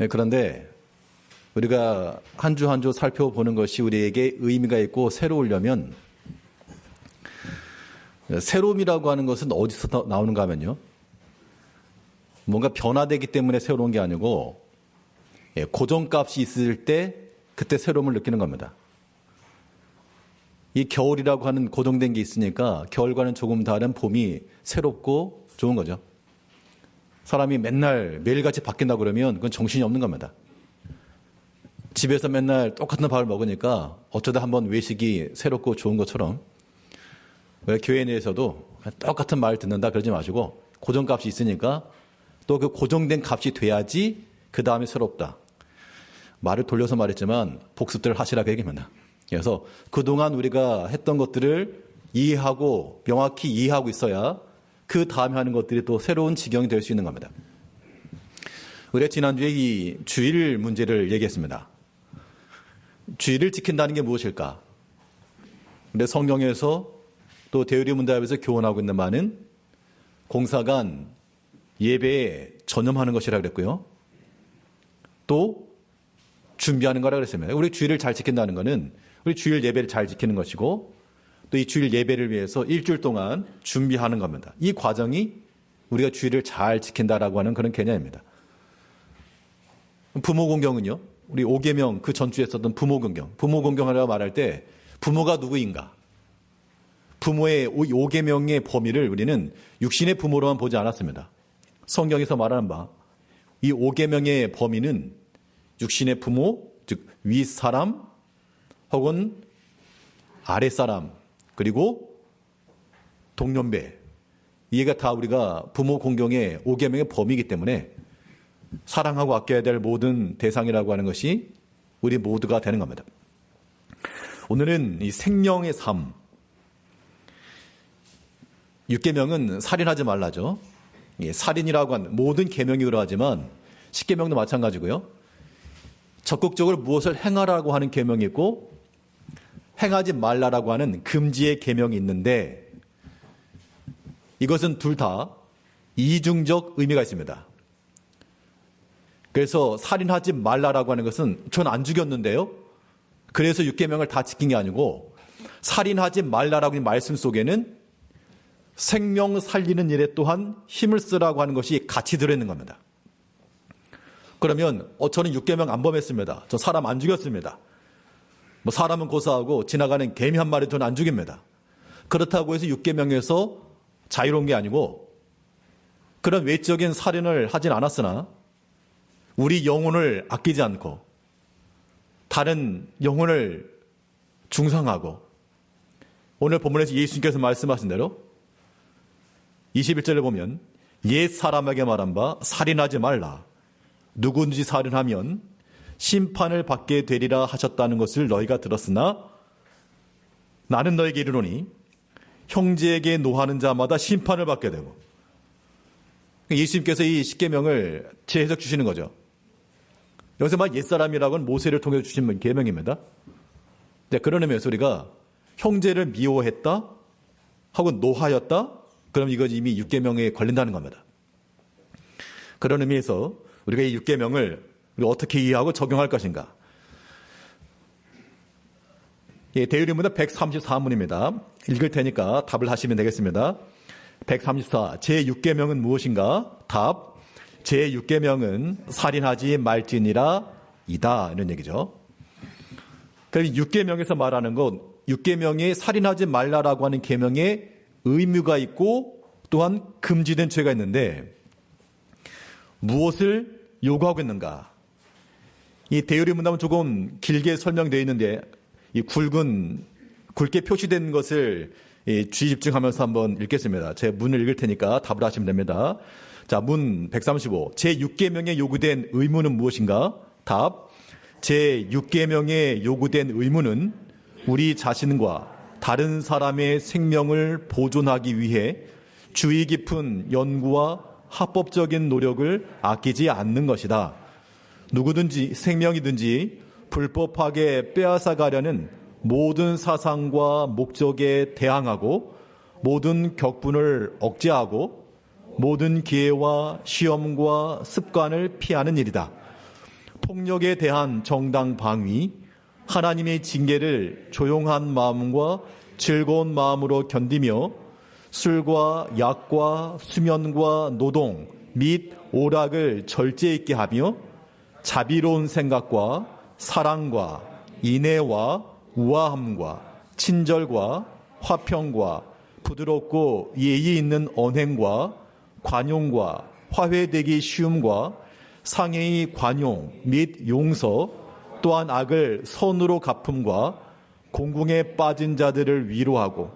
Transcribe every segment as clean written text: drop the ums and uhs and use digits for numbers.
그런데 우리가 한 주 한 주 살펴보는 것이 우리에게 의미가 있고 새로우려면 새로움이라고 하는 것은 어디서 나오는가 하면요. 뭔가 변화되기 때문에 새로운 게 아니고 고정값이 있을 때 그때 새로움을 느끼는 겁니다. 이 겨울이라고 하는 고정된 게 있으니까 겨울과는 조금 다른 봄이 새롭고 좋은 거죠. 사람이 맨날 매일같이 바뀐다고 그러면 그건 정신이 없는 겁니다. 집에서 맨날 똑같은 밥을 먹으니까 어쩌다 한번 외식이 새롭고 좋은 것처럼 교회 내에서도 똑같은 말을 듣는다 그러지 마시고 고정값이 있으니까 또 그 고정된 값이 돼야지 그 다음에 새롭다. 말을 돌려서 말했지만 복습들을 하시라고 얘기합니다. 그래서 그동안 우리가 했던 것들을 이해하고 명확히 이해하고 있어야 그 다음에 하는 것들이 또 새로운 지경이 될 수 있는 겁니다. 우리가 지난주에 이 주일 문제를 얘기했습니다. 주일을 지킨다는 게 무엇일까? 근데 성경에서 또 대의리 문답에서 교훈하고 있는 바는 공사간 예배에 전념하는 것이라 그랬고요. 또 준비하는 거라 그랬습니다. 우리 주일을 잘 지킨다는 것은 우리 주일 예배를 잘 지키는 것이고 또 이 주일 예배를 위해서 일주일 동안 준비하는 겁니다. 이 과정이 우리가 주일을 잘 지킨다라고 하는 그런 개념입니다. 부모 공경은요. 우리 5계명 그 전주에 썼던 부모 공경. 부모 공경이라고 말할 때 부모가 누구인가? 부모의 5계명의 범위를 우리는 육신의 부모로만 보지 않았습니다. 성경에서 말하는 바 이 5계명의 범위는 육신의 부모, 즉 윗사람 혹은 아랫사람 그리고 동년배 이해가 다 우리가 부모 공경의 5계명의 범위이기 때문에 사랑하고 아껴야 될 모든 대상이라고 하는 것이 우리 모두가 되는 겁니다. 오늘은 이 생명의 삶 6계명은 살인하지 말라죠. 살인이라고 하는 모든 계명이 그러하지만 10계명도 마찬가지고요. 적극적으로 무엇을 행하라고 하는 계명이 있고 행하지 말라라고 하는 금지의 계명이 있는데 이것은 둘 다 이중적 의미가 있습니다. 그래서 살인하지 말라라고 하는 것은 전 안 죽였는데요. 그래서 6계명을 다 지킨 게 아니고 살인하지 말라라고 하는 말씀 속에는 생명 살리는 일에 또한 힘을 쓰라고 하는 것이 같이 들어있는 겁니다. 그러면 저는 6계명 안 범했습니다. 저 사람 안 죽였습니다. 뭐 사람은 고사하고 지나가는 개미 한 마리 저는 안 죽입니다. 그렇다고 해서 6계명에서 자유로운 게 아니고 그런 외적인 살인을 하진 않았으나 우리 영혼을 아끼지 않고 다른 영혼을 중상하고 오늘 본문에서 예수님께서 말씀하신 대로 21절에 보면 옛 사람에게 말한 바 살인하지 말라. 누구든지 살인하면 심판을 받게 되리라 하셨다는 것을 너희가 들었으나 나는 너에게 이르노니 형제에게 노하는 자마다 심판을 받게 되고 예수님께서 이 10계명을 재해석 주시는 거죠. 여기서 막 옛사람이라고는 모세를 통해 주신 계명입니다. 그런 의미에서 우리가 형제를 미워했다 하고 노하였다 그럼 이거 이미 6계명에 걸린다는 겁니다. 그런 의미에서 우리가 이 6계명을 어떻게 이해하고 적용할 것인가. 대의문답 134문입니다. 읽을 테니까 답을 하시면 되겠습니다. 134. 제6계명은 무엇인가? 답. 제6계명은 살인하지 말지니라 이다. 이런 얘기죠. 그럼 6계명에서 말하는 건 6계명에 살인하지 말라라고 하는 계명에 의무가 있고 또한 금지된 죄가 있는데 무엇을 요구하고 있는가? 이 대의리 문답은 조금 길게 설명되어 있는데 이 굵게 표시된 것을 주의 집중하면서 한번 읽겠습니다. 제 문을 읽을 테니까 답을 하시면 됩니다. 자, 문 135. 제6계명에 요구된 의무는 무엇인가? 답. 제6계명에 요구된 의무는 우리 자신과 다른 사람의 생명을 보존하기 위해 주의 깊은 연구와 합법적인 노력을 아끼지 않는 것이다. 누구든지 생명이든지 불법하게 빼앗아가려는 모든 사상과 목적에 대항하고 모든 격분을 억제하고 모든 기회와 시험과 습관을 피하는 일이다. 폭력에 대한 정당 방위, 하나님의 징계를 조용한 마음과 즐거운 마음으로 견디며 술과 약과 수면과 노동 및 오락을 절제 있게 하며 자비로운 생각과 사랑과 인애와 우아함과 친절과 화평과 부드럽고 예의 있는 언행과 관용과 화해되기 쉬움과 상해의 관용 및 용서, 또한 악을 선으로 갚음과 공궁에 빠진 자들을 위로하고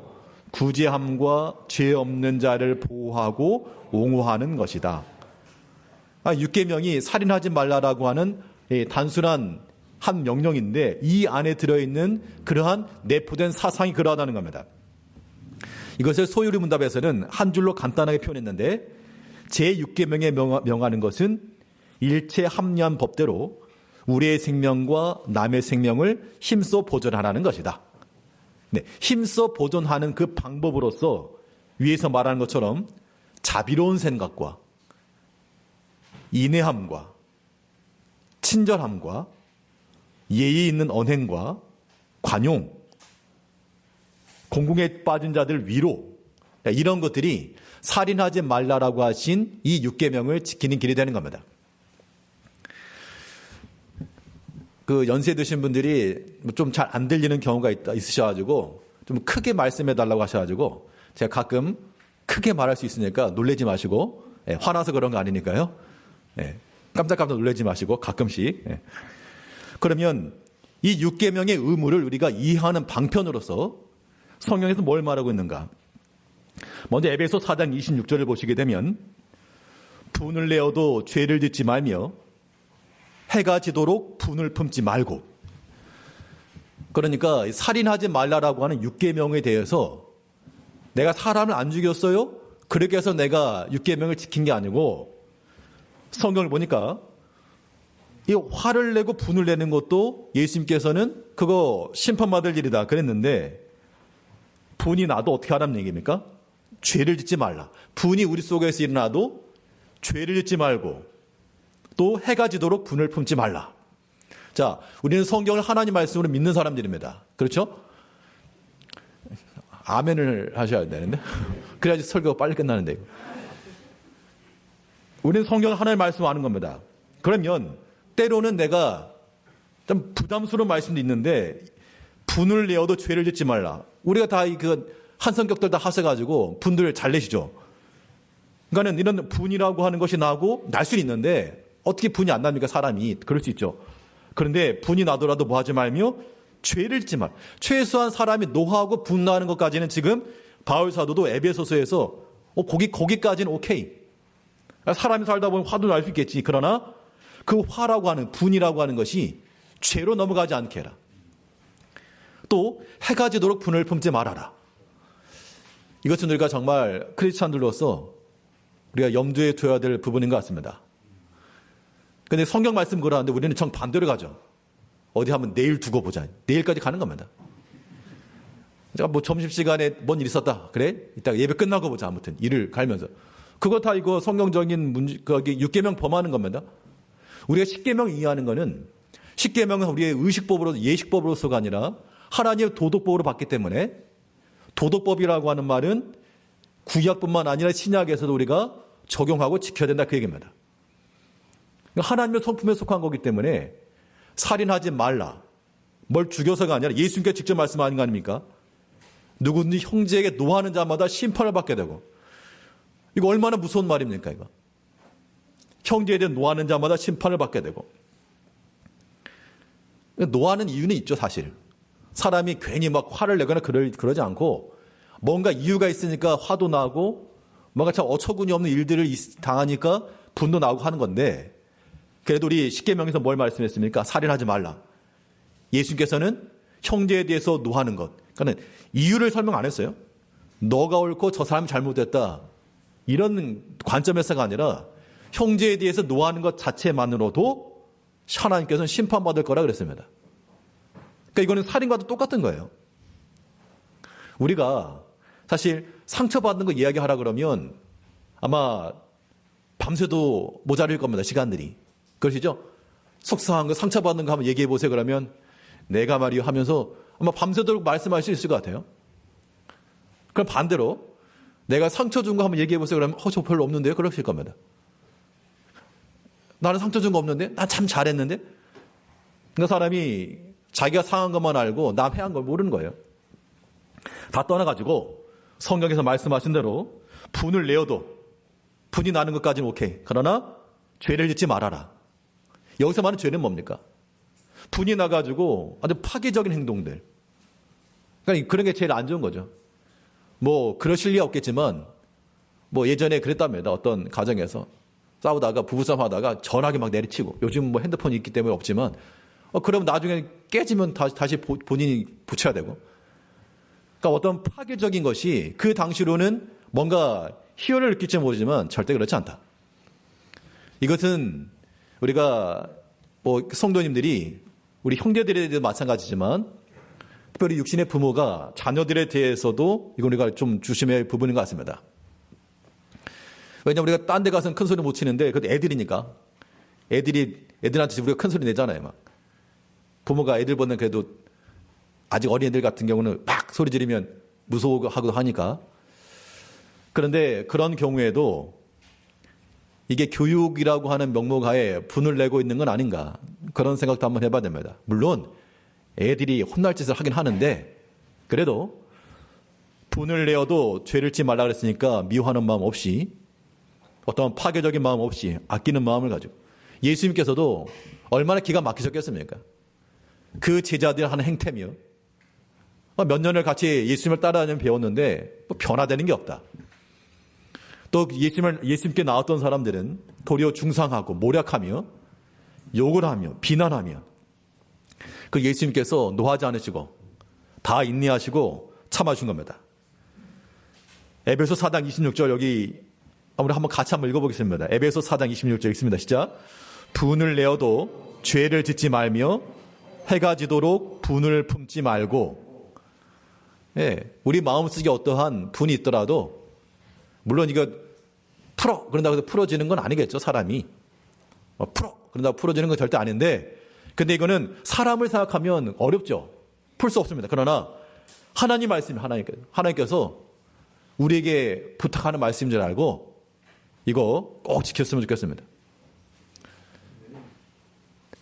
구제함과 죄 없는 자를 보호하고 옹호하는 것이다. 6계명이 살인하지 말라라고 하는 단순한 한 명령인데 이 안에 들어있는 그러한 내포된 사상이 그러하다는 겁니다. 이것을 소유리 문답에서는 한 줄로 간단하게 표현했는데 제6계명에 명하는 것은 일체 합리한 법대로 우리의 생명과 남의 생명을 힘써 보존하라는 것이다. 네, 힘써 보존하는 그 방법으로서 위에서 말하는 것처럼 자비로운 생각과 인애함과 친절함과 예의 있는 언행과 관용, 공궁에 빠진 자들 위로, 이런 것들이 살인하지 말라라고 하신 이 6계명을 지키는 길이 되는 겁니다. 그 연세 드신 분들이 좀 잘 안 들리는 경우가 있으셔가지고 좀 크게 말씀해 달라고 하셔가지고 제가 가끔 크게 말할 수 있으니까 놀라지 마시고, 화나서 그런 거 아니니까요. 깜짝깜짝 놀라지 마시고 가끔씩. 그러면 이 6계명의 의무를 우리가 이해하는 방편으로서 성경에서 뭘 말하고 있는가? 먼저 에베소 4장 26절을 보시게 되면 분을 내어도 죄를 짓지 말며 해가 지도록 분을 품지 말고, 그러니까 살인하지 말라라고 하는 6계명에 대해서 내가 사람을 안 죽였어요? 그렇게 해서 내가 6계명을 지킨 게 아니고 성경을 보니까 이 화를 내고 분을 내는 것도 예수님께서는 그거 심판받을 일이다 그랬는데 분이 나도 어떻게 하라는 얘기입니까? 죄를 짓지 말라. 분이 우리 속에서 일어나도 죄를 짓지 말고 또 해가 지도록 분을 품지 말라. 자, 우리는 성경을 하나님 말씀으로 믿는 사람들입니다. 그렇죠? 아멘을 하셔야 되는데 그래야지 설교가 빨리 끝나는데. 우리는 성경을 하나님 말씀 아는 겁니다. 그러면 때로는 내가 좀 부담스러운 말씀도 있는데 분을 내어도 죄를 짓지 말라. 우리가 다 한 성격들 다 하셔가지고 분들 잘 내시죠. 그러니까는 이런 분이라고 하는 것이 나고 날 수는 있는데 어떻게 분이 안 납니까? 사람이. 그럴 수 있죠. 그런데 분이 나더라도 뭐 하지 말며 죄를 짓지 말. 최소한 사람이 노하고 분나는 것까지는 지금 바울 사도도 에베소서에서 거기까지는 오케이. 사람이 살다 보면 화도 날 수 있겠지. 그러나 그 화라고 하는 분이라고 하는 것이 죄로 넘어가지 않게 해라. 또 해가 지도록 분을 품지 말아라. 이것은 우리가 정말 크리스찬들로서 우리가 염두에 둬야 될 부분인 것 같습니다. 그런데 성경 말씀 그러는데 우리는 정반대로 가죠. 어디 한번 내일 두고 보자. 내일까지 가는 겁니다. 제가 뭐 점심시간에 뭔 일 있었다. 그래? 이따가 예배 끝나고 보자. 아무튼 일을 갈면서. 그거 다 이거 성경적인 문제, 거기 6계명 범하는 겁니다. 우리가 10계명 이해하는 거는 10계명은 우리의 의식법으로, 예식법으로서가 아니라 하나님의 도덕법으로 봤기 때문에 도덕법이라고 하는 말은 구약뿐만 아니라 신약에서도 우리가 적용하고 지켜야 된다 그 얘기입니다. 하나님의 성품에 속한 거기 때문에 살인하지 말라. 뭘 죽여서가 아니라 예수님께서 직접 말씀하는 거 아닙니까? 누구든지 형제에게 노하는 자마다 심판을 받게 되고. 이거 얼마나 무서운 말입니까 이거. 형제에 대해 노하는 자마다 심판을 받게 되고. 노하는 이유는 있죠 사실. 사람이 괜히 막 화를 내거나 그러지 않고 뭔가 이유가 있으니까 화도 나고 뭔가 참 어처구니 없는 일들을 당하니까 분도 나고 하는 건데, 그래도 우리 10계명에서 뭘 말씀했습니까? 살인하지 말라. 예수님께서는 형제에 대해서 노하는 것, 그러니까 이유를 설명 안 했어요. 너가 옳고 저 사람이 잘못했다 이런 관점에서가 아니라 형제에 대해서 노하는 것 자체만으로도 하나님께서는 심판받을 거라 그랬습니다. 그러니까 이거는 살인과도 똑같은 거예요. 우리가 사실 상처받는 거 이야기하라 그러면 아마 밤새도 모자랄 겁니다. 시간들이. 그러시죠? 속상한 거, 상처받는 거 한번 얘기해 보세요. 그러면 내가 말이요 하면서 아마 밤새도록 말씀할 수 있을 것 같아요. 그럼 반대로 내가 상처 준 거 한번 얘기해 보세요. 그러면 저 별로 없는데요? 그러실 겁니다. 나는 상처 준 거 없는데? 난 참 잘했는데? 그 사람이 자기가 상한 것만 알고 남 해한 걸 모르는 거예요. 다 떠나가지고 성경에서 말씀하신 대로 분을 내어도 분이 나는 것까지는 오케이. 그러나 죄를 짓지 말아라. 여기서 말하는 죄는 뭡니까? 분이 나가지고 아주 파괴적인 행동들. 그러니까 그런 게 제일 안 좋은 거죠. 뭐 그러실 리 없겠지만 뭐 예전에 그랬답니다. 어떤 가정에서 싸우다가 부부싸움 하다가 전화기 막 내리치고, 요즘 뭐 핸드폰이 있기 때문에 없지만 그러면 나중에 깨지면 다시 본인이 붙여야 되고. 그러니까 어떤 파괴적인 것이 그 당시로는 뭔가 희열을 느낄지 모르지만 절대 그렇지 않다. 이것은 우리가 뭐 성도님들이 우리 형제들에 대해서 마찬가지지만 특별히 육신의 부모가 자녀들에 대해서도 이건 우리가 좀 조심해야 할 부분인 것 같습니다. 왜냐하면 우리가 딴 데 가서는 큰 소리 못 치는데 그래도 애들이니까 애들한테 우리가 큰 소리 내잖아요. 막 부모가 애들보다는 그래도 아직 어린 애들 같은 경우는 막 소리 지르면 무서워하고 하니까. 그런데 그런 경우에도 이게 교육이라고 하는 명목하에 분을 내고 있는 건 아닌가, 그런 생각도 한번 해봐야 됩니다. 물론 애들이 혼날 짓을 하긴 하는데 그래도 분을 내어도 죄를 짓지 말라 그랬으니까 미워하는 마음 없이, 어떤 파괴적인 마음 없이 아끼는 마음을 가지고. 예수님께서도 얼마나 기가 막히셨겠습니까? 그 제자들 하는 행태며 몇 년을 같이 예수님을 따라다니며 배웠는데 뭐 변화되는 게 없다. 또 예수님께 나왔던 사람들은 도리어 중상하고 모략하며 욕을 하며 비난하며, 그 예수님께서 노하지 않으시고 다 인내하시고 참아준 겁니다. 에베소 4장 26절 여기 우리 한번 같이 한번 읽어보겠습니다. 에베소 4장 26절 읽습니다. 시작. 분을 내어도 죄를 짓지 말며 해가 지도록 분을 품지 말고. 예, 우리 마음속에 어떠한 분이 있더라도 물론 이거 풀어 그런다고 해서 풀어지는 건 아니겠죠. 사람이 풀어 그런다고 풀어지는 건 절대 아닌데, 근데 이거는 사람을 생각하면 어렵죠. 풀 수 없습니다. 그러나 하나님 말씀이 하나님께서 우리에게 부탁하는 말씀인 줄 알고 이거 꼭 지켰으면 좋겠습니다.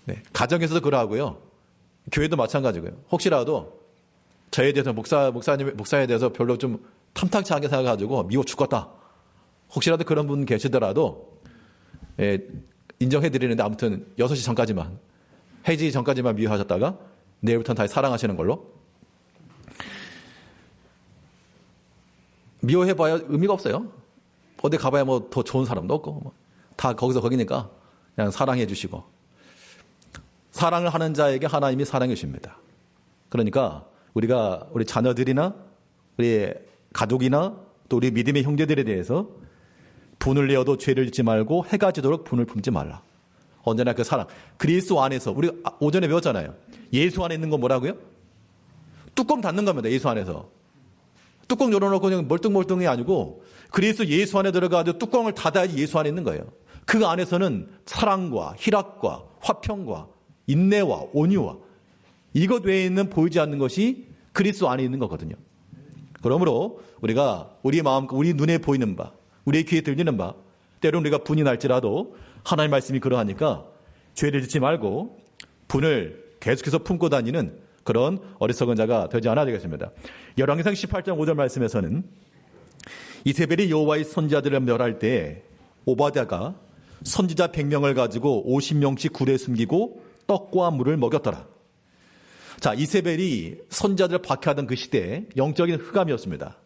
네, 가정에서도 그러하고요. 교회도 마찬가지고요. 혹시라도 저에 대해서 목사에 대해서 별로 좀 탐탁치 않게 생각해가지고 미워 죽겠다, 혹시라도 그런 분 계시더라도 인정해드리는데 아무튼 6시 전까지만, 해지 전까지만 미워하셨다가 내일부터는 다시 사랑하시는 걸로. 미워해봐야 의미가 없어요. 어디 가봐야 뭐 더 좋은 사람도 없고 다 거기서 거기니까 그냥 사랑해 주시고, 사랑을 하는 자에게 하나님이 사랑해 주십니다. 그러니까 우리가 우리 자녀들이나 우리 가족이나 또 우리 믿음의 형제들에 대해서 분을 내어도 죄를 짓지 말고 해가 지도록 분을 품지 말라. 언제나 그 사랑, 그리스도 안에서, 우리 오전에 배웠잖아요. 예수 안에 있는 건 뭐라고요? 뚜껑 닫는 겁니다. 예수 안에서. 뚜껑 열어놓고 그냥 멀뚱멀뚱이 아니고 그리스도 예수 안에 들어가도 뚜껑을 닫아야지 예수 안에 있는 거예요. 그 안에서는 사랑과 희락과 화평과 인내와 온유와 이것 외에 있는 보이지 않는 것이 그리스도 안에 있는 거거든요. 그러므로 우리가 우리 마음, 우리 눈에 보이는 바, 우리의 귀에 들리는 바, 때로는 우리가 분이 날지라도 하나님의 말씀이 그러하니까 죄를 짓지 말고 분을 계속해서 품고 다니는 그런 어리석은 자가 되지 않아야 되겠습니다. 열왕기상 18장 5절 말씀에서는 이세벨이 여호와의 선지자들을 멸할 때 오바댜가 선지자 100명을 가지고 50명씩 굴에 숨기고 떡과 물을 먹였더라. 자, 이세벨이 선지자들을 박해하던 그 시대에 영적인 흑암이었습니다.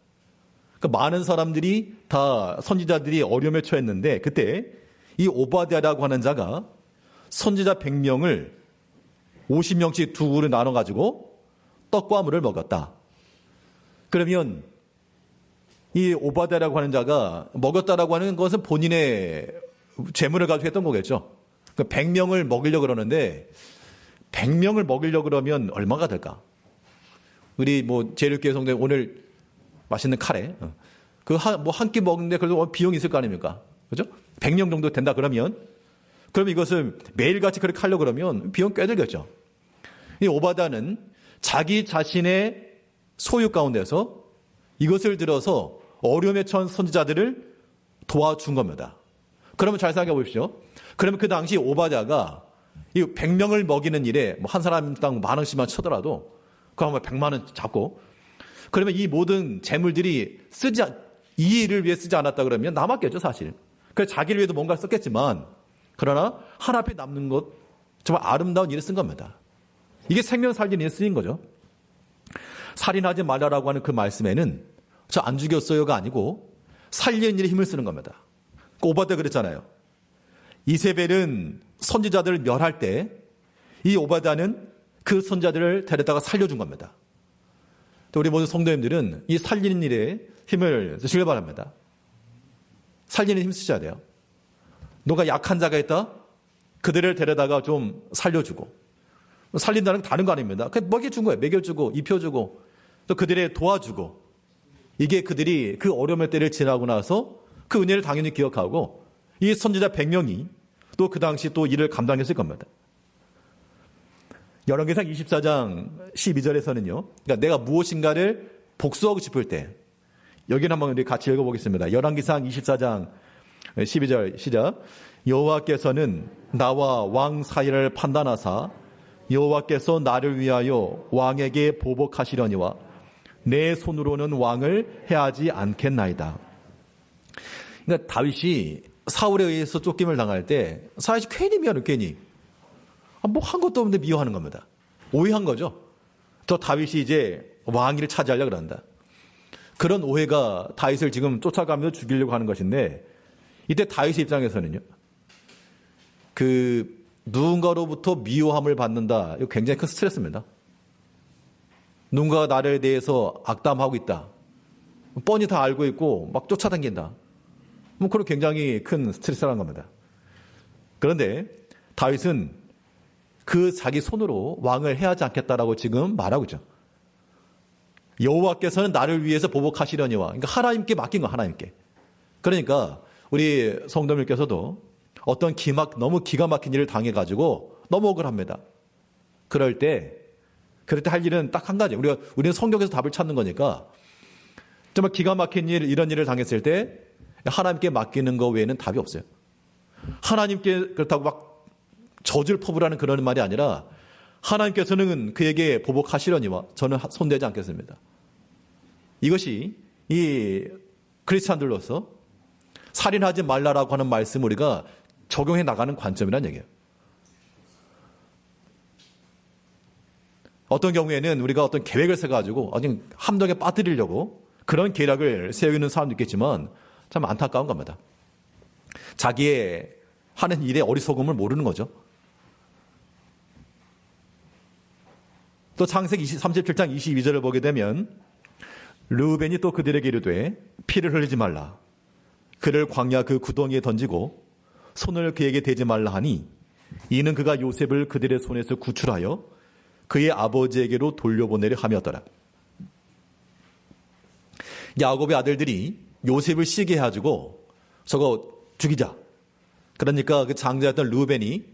그러니까 많은 사람들이 다 선지자들이 어려움에 처했는데 그때 이 오바댜라고 하는 자가 선지자 100명을 50명씩 두 그릇 나눠가지고 떡과 물을 먹었다. 그러면 이 오바댜라고 하는 자가 먹었다라고 하는 것은 본인의 재물을 가지고 했던 거겠죠. 그러니까 100명을 먹이려고 그러는데 100명을 먹이려고 그러면 얼마가 될까? 우리 뭐 제일교회 성도님 오늘 맛있는 카레 그 한 끼 먹는데 그래도 비용이 있을 거 아닙니까? 그죠? 100명 정도 된다 그러면 그럼 이것을 매일같이 그렇게 하려고 그러면 비용 꽤 들겠죠. 이 오바다는 자기 자신의 소유 가운데서 이것을 들어서 어려움에 처한 선지자들을 도와준 겁니다. 그러면 잘 생각해 보십시오. 그러면 그 당시 오바다가 이 100명을 먹이는 일에 뭐 한 사람당 10,000원씩만 쳐더라도 그거 아마 100만 원 잡고 그러면 이 모든 재물들이 이 일을 위해 쓰지 않았다 그러면 남았겠죠, 사실. 그래서 자기를 위해도 뭔가 썼겠지만 그러나 하나 앞에 남는 것 정말 아름다운 일에 쓴 겁니다. 이게 생명 살리는 일에 쓰인 거죠. 살인하지 말라라고 하는 그 말씀에는 저 안 죽였어요가 아니고 살리는 일에 힘을 쓰는 겁니다. 오바다 그랬잖아요. 이세벨은 선지자들을 멸할 때 이 오바다는 그 선지자들을 데려다가 살려준 겁니다. 또 우리 모든 성도님들은 이 살리는 일에 힘을 쓰시길 바랍니다. 살리는 힘 쓰셔야 돼요. 누가 약한 자가 있다? 그들을 데려다가 좀 살려주고 살린다는 건 다른 거 아닙니다. 그냥 먹여준 거예요. 먹여주고 입혀주고 또 그들의 도와주고 이게 그들이 그 어려움의 때를 지나고 나서 그 은혜를 당연히 기억하고 이 선지자 100명이 또 그 당시 또 일을 감당했을 겁니다. 열왕기상 24장 12절에서는요. 그러니까 내가 무엇인가를 복수하고 싶을 때 여기는 한번 우리 같이 읽어보겠습니다. 열왕기상 24장 12절 시작. 여호와께서는 나와 왕 사이를 판단하사 여호와께서 나를 위하여 왕에게 보복하시려니와 내 손으로는 왕을 해하지 않겠나이다. 그러니까 다윗이 사울에 의해서 쫓김을 당할 때 사실 괜히 미워하는 괜히 뭐 한 것도 없는데 미워하는 겁니다. 오해한 거죠. 저 다윗이 이제 왕위를 차지하려고 그런다. 그런 오해가 다윗을 지금 쫓아가면서 죽이려고 하는 것인데 이때 다윗의 입장에서는요. 그 누군가로부터 미워함을 받는다. 이거 굉장히 큰 스트레스입니다. 누군가가 나를 대해서 악담하고 있다. 뻔히 다 알고 있고 막 쫓아다닌다. 뭐 그런 굉장히 큰 스트레스라는 겁니다. 그런데 다윗은 그 자기 손으로 왕을 해하지 않겠다라고 지금 말하고 있죠. 여호와께서는 나를 위해서 보복하시려니와 그러니까 하나님께 맡긴 거 하나님께. 그러니까 우리 성도님께서도 어떤 너무 기가 막힌 일을 당해가지고 너무 억울합니다. 그럴 때 할 일은 딱 한 가지. 우리는 성경에서 답을 찾는 거니까 정말 기가 막힌 일, 이런 일을 당했을 때 하나님께 맡기는 거 외에는 답이 없어요. 하나님께 그렇다고 막 저주를 퍼부라는 그런 말이 아니라 하나님께서는 그에게 보복하시려니와 저는 손대지 않겠습니다. 이것이 이 크리스찬들로서 살인하지 말라라고 하는 말씀을 우리가 적용해 나가는 관점이라는 얘기예요. 어떤 경우에는 우리가 어떤 계획을 세가지고 어떤 함정에 빠뜨리려고 그런 계략을 세우는 사람도 있겠지만 참 안타까운 겁니다. 자기의 하는 일의 어리석음을 모르는 거죠. 또 창세기 37장 22절을 보게 되면 르우벤이 또 그들에게 이르되 피를 흘리지 말라. 그를 광야 그 구덩이에 던지고 손을 그에게 대지 말라 하니 이는 그가 요셉을 그들의 손에서 구출하여 그의 아버지에게로 돌려보내려 함이었더라. 야곱의 아들들이 요셉을 시게 해가지고 저거 죽이자. 그러니까 그 장자였던 르우벤이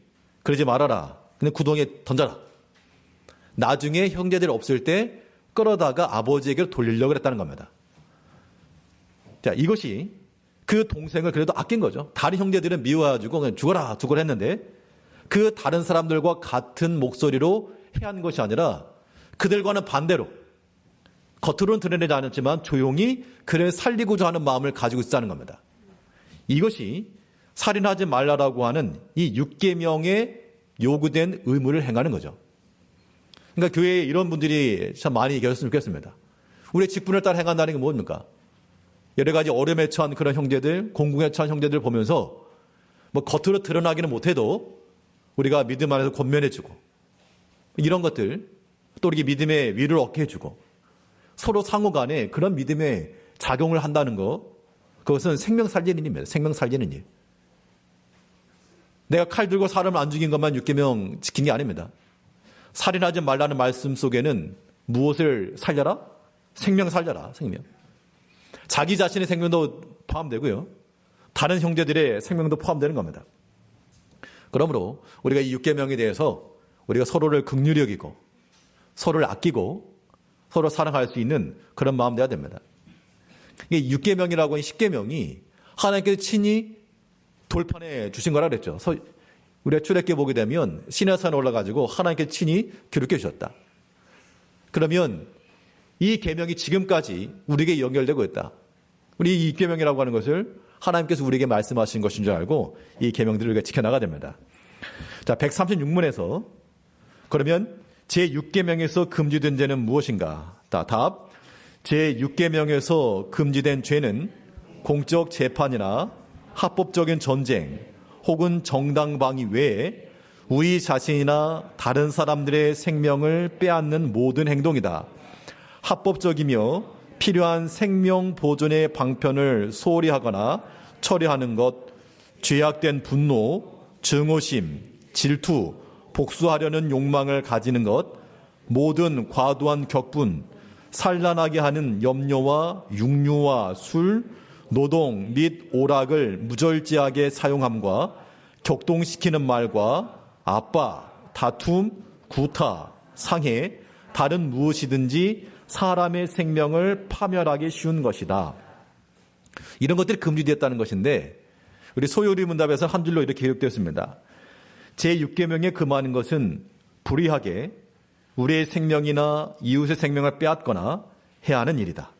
그러지 말아라. 그냥 구덩이에 던져라. 나중에 형제들 없을 때 끌어다가 아버지에게로 돌리려고 했다는 겁니다. 자, 이것이 그 동생을 그래도 아낀 거죠. 다른 형제들은 미워가지고 그냥 죽어라 했는데 그 다른 사람들과 같은 목소리로 해한 것이 아니라 그들과는 반대로 겉으로는 드러내지 않았지만 조용히 그를 살리고자 하는 마음을 가지고 있다는 겁니다. 이것이 살인하지 말라라고 하는 이 6계명에 요구된 의무를 행하는 거죠. 그러니까 교회에 이런 분들이 참 많이 계셨으면 좋겠습니다. 우리의 직분을 따라 행한다는 게 뭡니까? 여러 가지 어려움에 처한 그런 형제들, 공공에 처한 형제들 보면서 뭐 겉으로 드러나기는 못해도 우리가 믿음 안에서 권면해주고 이런 것들, 또 우리 믿음의 위를 얻게 해주고 서로 상호 간에 그런 믿음의 작용을 한다는 거, 그것은 생명 살리는 일입니다. 생명 살리는 일. 내가 칼 들고 사람을 안 죽인 것만 6계명 지킨 게 아닙니다. 살인하지 말라는 말씀 속에는 무엇을 살려라? 생명 살려라. 생명. 자기 자신의 생명도 포함되고요. 다른 형제들의 생명도 포함되는 겁니다. 그러므로 우리가 이 6계명에 대해서 우리가 서로를 긍휼히 여기고 서로를 아끼고 서로 사랑할 수 있는 그런 마음 돼야 됩니다. 이 6계명이라고 하는 10계명이 하나님께서 친히 돌판해 주신 거라 그랬죠. 우리가 출애굽기에 보게 되면 시내산에 올라가지고 하나님께서 친히 기록해 주셨다. 그러면 이 계명이 지금까지 우리에게 연결되고 있다. 우리 이 계명이라고 하는 것을 하나님께서 우리에게 말씀하신 것인 줄 알고 이 계명들을 우리가 지켜나가야 됩니다. 자, 136문에서 그러면 제6계명에서 금지된 죄는 무엇인가? 답. 제6계명에서 금지된 죄는 공적 재판이나 합법적인 전쟁 혹은 정당방위 외에 우리 자신이나 다른 사람들의 생명을 빼앗는 모든 행동이다. 합법적이며 필요한 생명 보존의 방편을 소홀히 하거나 처리하는 것, 죄악된 분노, 증오심, 질투, 복수하려는 욕망을 가지는 것, 모든 과도한 격분, 산란하게 하는 염려와 육류와 술, 노동 및 오락을 무절제하게 사용함과 격동시키는 말과 압박, 다툼, 구타, 상해, 다른 무엇이든지 사람의 생명을 파멸하기 쉬운 것이다. 이런 것들이 금지되었다는 것인데 우리 소요리 문답에서 한 줄로 이렇게 기록되었습니다. 제6계명에 금하는 것은 불의하게 우리의 생명이나 이웃의 생명을 빼앗거나 해야 하는 일이다.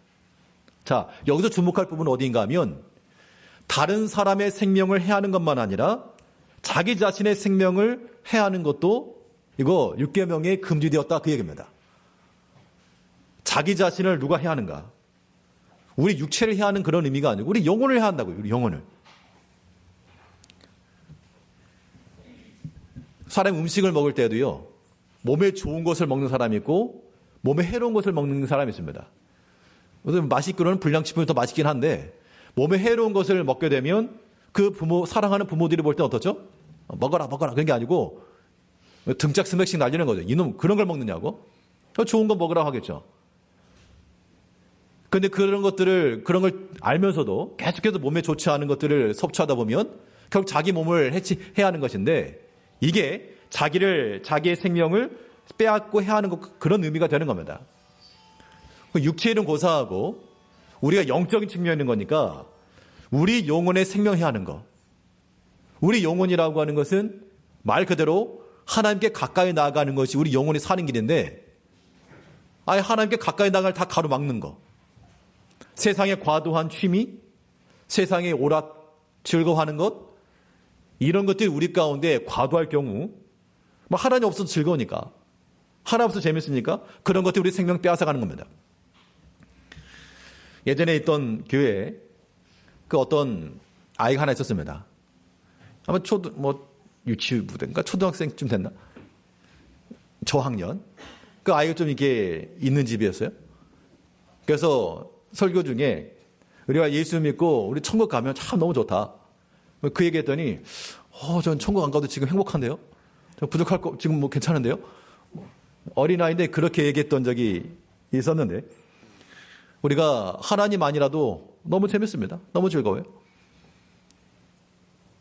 자, 여기서 주목할 부분은 어디인가 하면 다른 사람의 생명을 해하는 것만 아니라 자기 자신의 생명을 해하는 것도 이거 6계명에 금지되었다 그 얘기입니다. 자기 자신을 누가 해하는가? 우리 육체를 해하는 그런 의미가 아니고 우리 영혼을 해한다고요. 우리 영혼을. 사람 음식을 먹을 때도요. 몸에 좋은 것을 먹는 사람이 있고 몸에 해로운 것을 먹는 사람이 있습니다. 그래서 맛있기로는 불량식품이 더 맛있긴 한데 몸에 해로운 것을 먹게 되면 그 사랑하는 부모들이 볼 때 어떻죠? 먹어라 그런 게 아니고 등짝 스맥씩 날리는 거죠. 이놈 그런 걸 먹느냐고? 좋은 거 먹으라고 하겠죠. 그런데 그런 걸 알면서도 계속해서 몸에 좋지 않은 것들을 섭취하다 보면 결국 자기 몸을 해야 하는 것인데 이게 자기의 생명을 빼앗고 해야 하는 그런 의미가 되는 겁니다. 육체는 고사하고 우리가 영적인 측면이 있는 거니까 우리 영혼의 생명해야 하는 거. 우리 영혼이라고 하는 것은 말 그대로 하나님께 가까이 나아가는 것이 우리 영혼이 사는 길인데 아예 하나님께 가까이 나아갈 다 가로막는 거. 세상의 과도한 취미, 세상의 오락 즐거워하는 것 이런 것들이 우리 가운데 과도할 경우 하나님 없어도 즐거우니까 하나님 없어도 재밌으니까 그런 것들이 우리 생명 빼앗아가는 겁니다. 예전에 있던 교회에 그 어떤 아이가 하나 있었습니다. 아마 유치부인가 초등학생쯤 됐나? 저학년. 그 아이가 좀 이렇게 있는 집이었어요. 그래서 설교 중에 우리가 예수 믿고 우리 천국 가면 참 너무 좋다. 그 얘기했더니 전 천국 안 가도 지금 행복한데요. 부족할 거 지금 괜찮은데요. 어린아이인데 그렇게 얘기했던 적이 있었는데 우리가 하나님만이라도 너무 재밌습니다. 너무 즐거워요.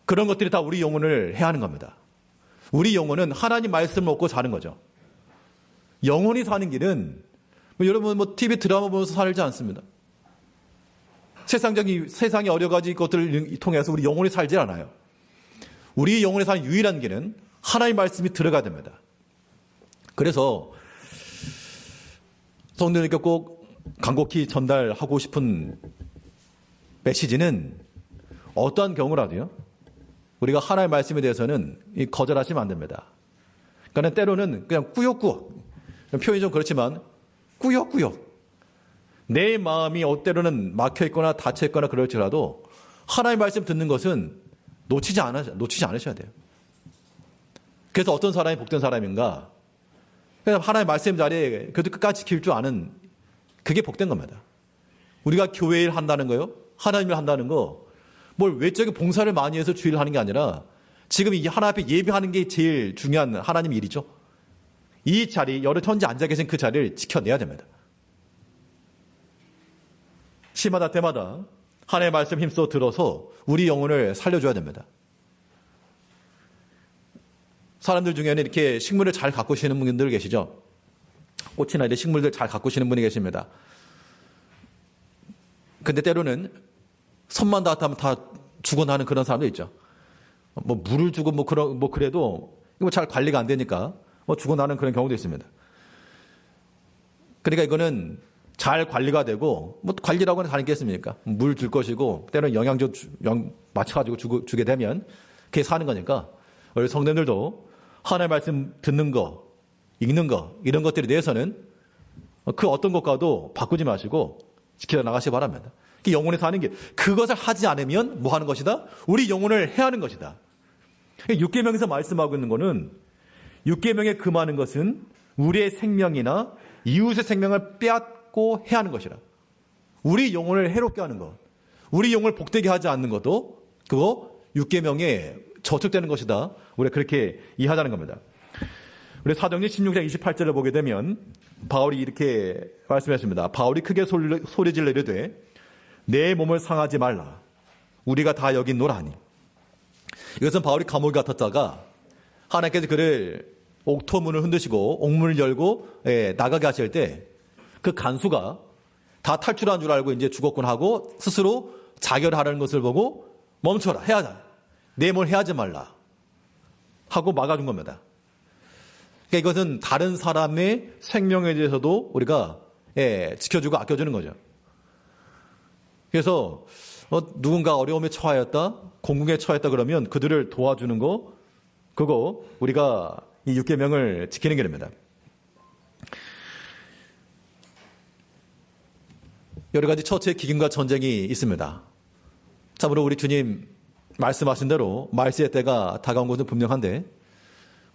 그런 것들이 다 우리 영혼을 해야 하는 겁니다. 우리 영혼은 하나님 말씀을 먹고 사는 거죠. 영혼이 사는 길은 여러분 TV 드라마 보면서 살지 않습니다. 세상의 여러 가지 것들을 통해서 우리 영혼이 살지 않아요. 우리 영혼이 사는 유일한 길은 하나님의 말씀이 들어가야 됩니다. 그래서 성도님께 꼭 간곡히 전달하고 싶은 메시지는 어떠한 경우라도요. 우리가 하나님의 말씀에 대해서는 거절하시면 안 됩니다. 그러니까 때로는 그냥 꾸역꾸역 표현이 좀 그렇지만 꾸역꾸역 내 마음이 때로는 막혀있거나 닫혀있거나 그럴지라도 하나님의 말씀 듣는 것은 놓치지 않으셔야 돼요. 그래서 어떤 사람이 복된 사람인가? 그냥 하나님의 말씀 자리에 그래도 끝까지 지킬 줄 아는 그게 복된 겁니다. 우리가 교회 일 한다는 거요. 하나님을 한다는 거. 뭘 외적인 봉사를 많이 해서 주일을 하는 게 아니라 지금 이 하나님 앞에 예배하는 게 제일 중요한 하나님 일이죠. 이 자리, 여러 천지 앉아 계신 그 자리를 지켜내야 됩니다. 시마다 때마다 하나님의 말씀 힘써 들어서 우리 영혼을 살려줘야 됩니다. 사람들 중에는 이렇게 식물을 잘 가꾸시는 분들 계시죠? 꽃이나 이런 식물들 잘 가꾸시는 분이 계십니다. 근데 때로는 손만 닿았다면 다 죽어나는 그런 사람도 있죠. 뭐 물을 주고 그래도 이거 잘 관리가 안 되니까 죽어나는 그런 경우도 있습니다. 그러니까 이거는 잘 관리가 되고 관리라고 하는 게 다르겠습니까? 물 줄 것이고 때로는 영양제 맞춰가지고 주게 되면 그게 사는 거니까 우리 성도님들도 하나님의 말씀 듣는 거, 읽는 거 이런 것들에 대해서는 그 어떤 것과도 바꾸지 마시고 지켜나가시기 바랍니다. 영혼에 사는 게 그것을 하지 않으면 뭐 하는 것이다? 우리 영혼을 해하는 것이다. 6계명에서 말씀하고 있는 것은 6계명에 금하는 것은 우리의 생명이나 이웃의 생명을 빼앗고 해하는 것이라. 우리 영혼을 해롭게 하는 것, 우리 영혼을 복되게 하지 않는 것도 그거 6계명에 저촉되는 것이다. 우리가 그렇게 이해하자는 겁니다. 우리 사도행전 16장 28절을 보게 되면 바울이 이렇게 말씀했습니다. 바울이 크게 소리질러 이르되 내 몸을 상하지 말라. 우리가 다 여기 노라하니. 이것은 바울이 감옥에 갇혔다가 하나님께서 그를 옥토문을 흔드시고 옥문을 열고 나가게 하실 때 그 간수가 다 탈출한 줄 알고 이제 죽었군 하고 스스로 자결하라는 것을 보고 멈춰라. 해하자. 내 몸을 해하지 말라. 하고 막아준 겁니다. 그러니까 이것은 다른 사람의 생명에 대해서도 우리가 지켜주고 아껴주는 거죠. 그래서 누군가 어려움에 처하였다, 공궁에 처했다 그러면 그들을 도와주는 거, 그거 우리가 이 6계명을 지키는 게 됩니다. 여러 가지 처치의 기근과 전쟁이 있습니다. 참으로 우리 주님 말씀하신 대로 말세의 때가 다가온 것은 분명한데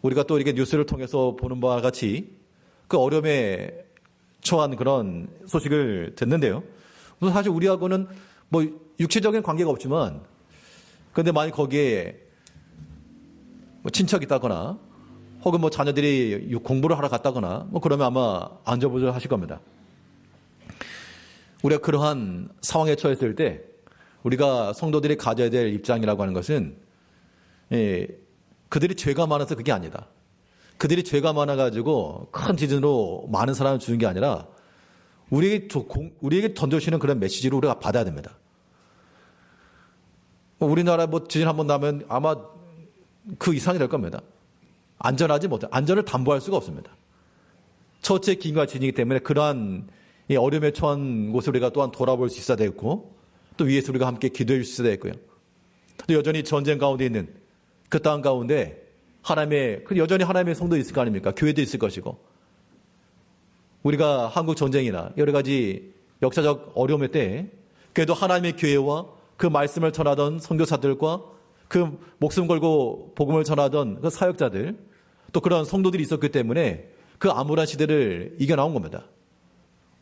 우리가 또 이렇게 뉴스를 통해서 보는 바와 같이 그 어려움에 처한 그런 소식을 듣는데요. 사실 우리하고는 뭐 육체적인 관계가 없지만 그런데 만약 거기에 뭐 친척이 있다거나 혹은 뭐 자녀들이 공부를 하러 갔다거나 뭐 그러면 아마 안절부절 하실 겁니다. 우리가 그러한 상황에 처했을 때 우리가 성도들이 가져야 될 입장이라고 하는 것은 그들이 죄가 많아서 그게 아니다. 그들이 죄가 많아가지고 큰 지진으로 많은 사람을 주는 게 아니라 우리에게 던져주시는 그런 메시지를 우리가 받아야 됩니다. 우리나라 뭐 지진 한번 나면 아마 그 이상이 될 겁니다. 안전하지 못해. 안전을 담보할 수가 없습니다. 첫째 기근과 지진이기 때문에 그러한 어려움에 처한 곳을 우리가 또한 돌아볼 수 있어야 되겠고 또 위에서 우리가 함께 기도해 줄 수 있어야 되겠고요. 또 여전히 전쟁 가운데 있는 그 땅 가운데 여전히 하나님의 성도 있을 거 아닙니까? 교회도 있을 것이고 우리가 한국 전쟁이나 여러 가지 역사적 어려움의 때에 그래도 하나님의 교회와 그 말씀을 전하던 선교사들과 그 목숨 걸고 복음을 전하던 그 사역자들 또 그런 성도들이 있었기 때문에 그 암울한 시대를 이겨나온 겁니다.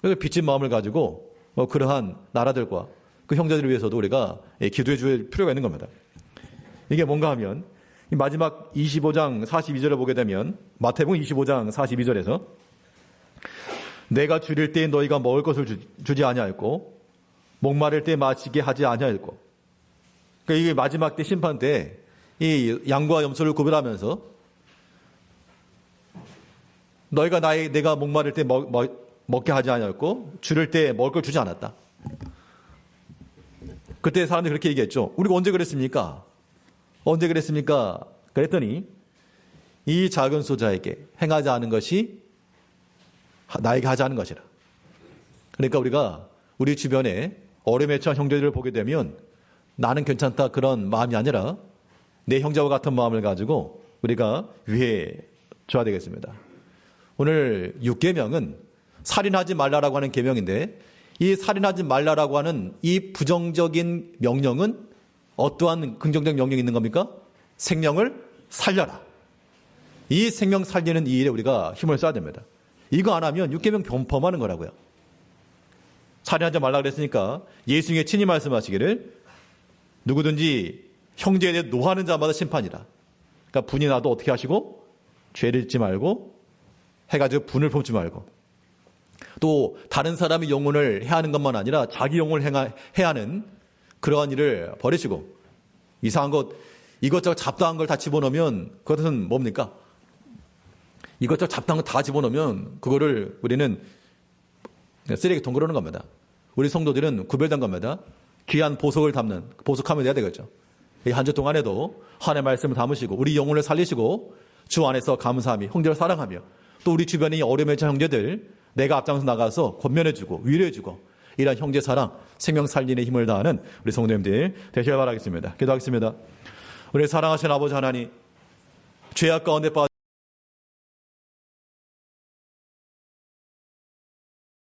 그래서 빚진 마음을 가지고 그러한 나라들과 그 형제들을 위해서도 우리가 기도해 줄 필요가 있는 겁니다. 이게 뭔가 하면 마지막 25장 42절을 보게 되면 마태복음 25장 42절에서 내가 줄일 때에 너희가 먹을 것을 주지 아니하였고 목마를 때 마시게 하지 아니하였고 그러니까 이게 마지막 때 심판 때 이 양과 염소를 구별하면서 너희가 내가 목마를 때 먹게 하지 아니하였고 줄일 때 먹을 걸 주지 않았다. 그때 사람들이 그렇게 얘기했죠. 우리가 언제 그랬습니까? 언제 그랬습니까? 그랬더니 이 작은 소자에게 행하지 않은 것이 나에게 하지 않은 것이라. 그러니까 우리가 우리 주변에 어려움에 처한 형제들을 보게 되면 나는 괜찮다 그런 마음이 아니라 내 형제와 같은 마음을 가지고 우리가 위해 줘야 되겠습니다. 오늘 6계명은 살인하지 말라라고 하는 계명인데 이 살인하지 말라라고 하는 이 부정적인 명령은 어떠한 긍정적 명령이 있는 겁니까? 생명을 살려라. 이 생명 살리는 이 일에 우리가 힘을 써야 됩니다. 이거 안 하면 6계명 범하는 거라고요. 살인하지 말라 그랬으니까 예수님의 친히 말씀하시기를 누구든지 형제에 대해 노하는 자마다 심판이라. 그러니까 분이 나도 어떻게 하시고 죄를 짓지 말고 해가지고 분을 품지 말고 또 다른 사람의 영혼을 해하는 것만 아니라 자기 영혼을 해하는 그러한 일을 버리시고 이상한 것 이것저것 잡다한 걸 다 집어넣으면 그것은 뭡니까? 이것저것 잡다한 거 다 집어넣으면 그거를 우리는 쓰레기통 그러는 겁니다. 우리 성도들은 구별된 겁니다. 귀한 보석을 담는 보석하면 돼야 되겠죠. 이 한 주 동안에도 하나님의 말씀을 담으시고 우리 영혼을 살리시고 주 안에서 감사하며 형제를 사랑하며 또 우리 주변의 어려움의 형제들 내가 앞장서 나가서 권면해주고 위로해주고 이런 형제 사랑 생명 살리는 힘을 다하는 우리 성도님들 되시길 바라겠습니다. 기도하겠습니다. 우리 사랑하신 아버지 하나님, 죄악 가운데 빠져